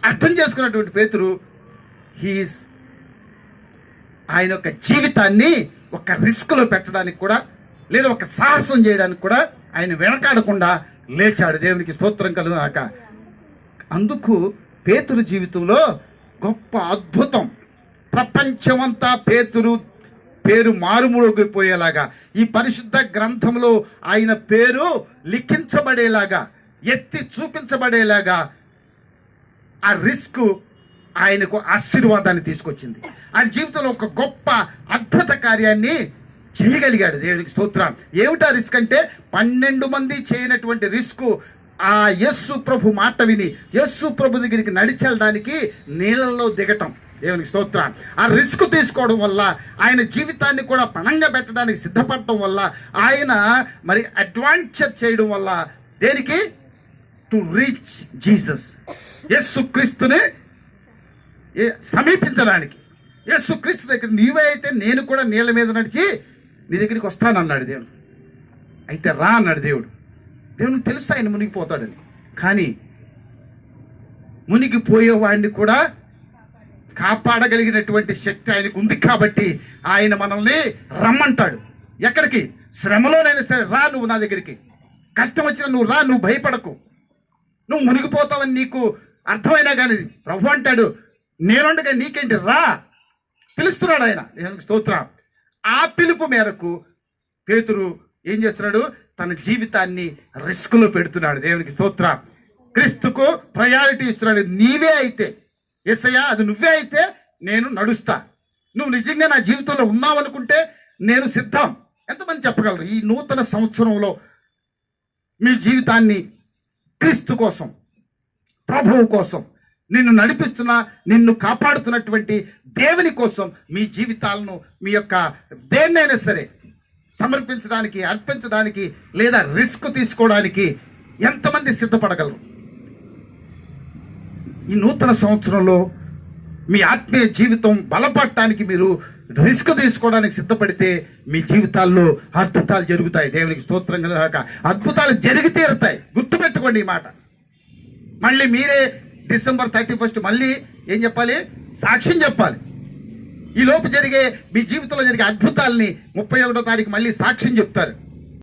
అర్థం చేసుకున్నటువంటి పేతురు ఆయన యొక్క జీవితాన్ని ఒక రిస్క్లో పెట్టడానికి కూడా, లేదా ఒక సాహసం చేయడానికి కూడా ఆయన వెనకాడకుండా లేచాడు. దేవునికి స్తోత్రం కలుగాక. అందుకు పేతురు జీవితంలో గొప్ప అద్భుతం, ప్రపంచమంతా పేతురు పేరు మారుమోగిపోయేలాగా, ఈ పరిశుద్ధ గ్రంథంలో ఆయన పేరు లిఖించబడేలాగా, ఎత్తి చూపించబడేలాగా ఆ రిస్క్ ఆయనకు ఆశీర్వాదాన్ని తీసుకొచ్చింది. ఆయన జీవితంలో ఒక గొప్ప అద్భుత కార్యాన్ని చేయగలిగాడు. దేవునికి స్తోత్రం. ఏమిటా రిస్క్ అంటే 12 మంది చేయనటువంటి రిస్క్ ఆ యేసు ప్రభు మాట విని యేసు ప్రభు దగ్గరికి నడిచెళ్ళడానికి నీళ్ళల్లో దిగటం. దేవునికి స్తోత్రం. ఆ రిస్క్ తీసుకోవడం వల్ల, ఆయన జీవితాన్ని కూడా పణంగా పెట్టడానికి సిద్ధపడటం వల్ల, ఆయన మరి అడ్వాంచర్ చేయడం వల్ల, దేనికి? టు రీచ్ జీసస్, యేసు క్రీస్తుని సమీపించడానికి. యేసు క్రీస్తు దగ్గర నీవే అయితే నేను కూడా నీళ్ళ మీద నడిచి నీ దగ్గరికి వస్తానన్నాడు దేవుడు. అయితే రా అన్నాడు దేవుడు. దేవునికి తెలుసు ఆయన మునిగిపోతాడని. కానీ మునిగిపోయేవాడిని కూడా కాపాడగలిగినటువంటి శక్తి ఆయనకు ఉంది కాబట్టి ఆయన మనల్ని రమ్మంటాడు. ఎక్కడికి? శ్రమలోనైనా సరే రా, నువ్వు నా దగ్గరికి. కష్టం వచ్చినా నువ్వు రా, నువ్వు భయపడకు. నువ్వు మునిగిపోతావని నీకు అర్థమైనా కానీ ప్రభు అంటాడు, నేనుండగా నీకేంటి, రా. పిలుస్తున్నాడు ఆయన. దేవునికి స్తోత్రం. ఆ పిలుపు మేరకు పేతురు ఏం చేస్తున్నాడు? తన జీవితాన్ని రిస్క్లో పెడుతున్నాడు. దేవునికి స్తోత్రం. క్రీస్తుకు ప్రయారిటీ ఇస్తున్నాడు. నీవే అయితే, యేసయ్యా అది నువ్వే అయితే నేను నడుస్తా, నువ్వు నిజంగా నా జీవితంలో ఉన్నావనుకుంటే నేను సిద్ధం. ఎంతమంది చెప్పగలరు ఈ నూతన సంవత్సరంలో మీ జీవితాన్ని క్రీస్తు కోసం, ప్రభువు కోసం, నిన్ను నడిపిస్తున్న, నిన్ను కాపాడుతున్నటువంటి దేవుని కోసం మీ జీవితాలను, మీ యొక్క దేన్నైనా సరే సమర్పించడానికి, అర్పించడానికి, లేదా రిస్క్ తీసుకోవడానికి ఎంతమంది సిద్ధపడగలరు? ఈ నూతన సంవత్సరంలో మీ ఆత్మీయ జీవితం బలపడటానికి మీరు రిస్క్ తీసుకోవడానికి సిద్ధపడితే మీ జీవితాల్లో అద్భుతాలు జరుగుతాయి. దేవునికి స్తోత్రం కలుగాక. అద్భుతాలు జరిగి తీరుతాయి. గుర్తుపెట్టుకోండి ఈ మాట. మళ్ళీ మీరే December 31 మళ్ళీ ఏం చెప్పాలి? సాక్ష్యం చెప్పాలి. ఈ లోపు జరిగే మీ జీవితంలో జరిగే అద్భుతాలని 31వ తారీఖు మళ్ళీ సాక్ష్యం చెప్తారు.